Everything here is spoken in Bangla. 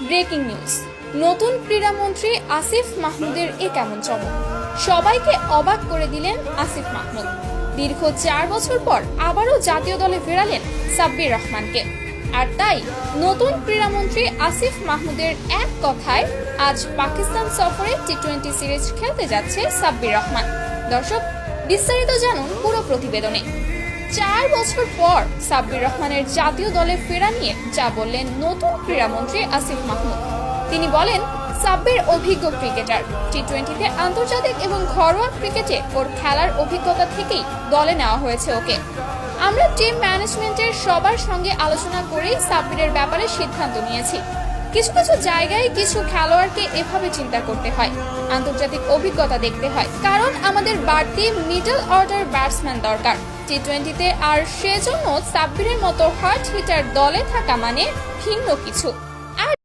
ব্রেকিং নিউজ, নতুন ক্রীড়ামন্ত্রী আসিফ মাহমুদের এ কেমন চমক! সবাইকে অবাক করে দিলেন আসিফ মাহমুদ। দীর্ঘ 4 বছর পর আবারও জাতীয় দলে ফেরালেন সাব্বির রহমানকে। আর তাই নতুন ক্রীড়ামন্ত্রী আসিফ মাহমুদের এক কথায় আজ পাকিস্তান সফরে টি-20 সিরিজ খেলতে যাচ্ছে সাব্বির রহমান। দর্শক, বিস্তারিত জানুন পুরো প্রতিবেদনে। 4 বছর পর সাব্বির রহমানের জাতীয় দলে ফেরা নিয়ে যা বললেন নতুন ক্রীড়ামন্ত্রী আসিফ মাহমুদ। তিনি বলেন, সাব্বির অভিজ্ঞ ক্রিকেটার, টি-20তে আন্তর্জাতিক এবং ঘরোয়া ক্রিকেটে ওর খেলার অভিজ্ঞতা থেকেই দলে নেওয়া হয়েছে ওকে। আমরা টিম ম্যানেজমেন্টের সবার সঙ্গে আলোচনা করেই সাব্বিরের ব্যাপারে সিদ্ধান্ত নিয়েছি। কিছু কিছু জায়গায় কিছু খেলোয়াড়কে এভাবে চিন্তা করতে হয়, আন্তর্জাতিক অভিজ্ঞতা দেখতে হয়, কারণ আমাদের বাড়তি মিডল অর্ডার ব্যাটসম্যান দরকার টি-20তে। আর সেজন্য সাব্বিরের মতো হার্ড হিটার দলে থাকা মানে ভিন্ন কিছু।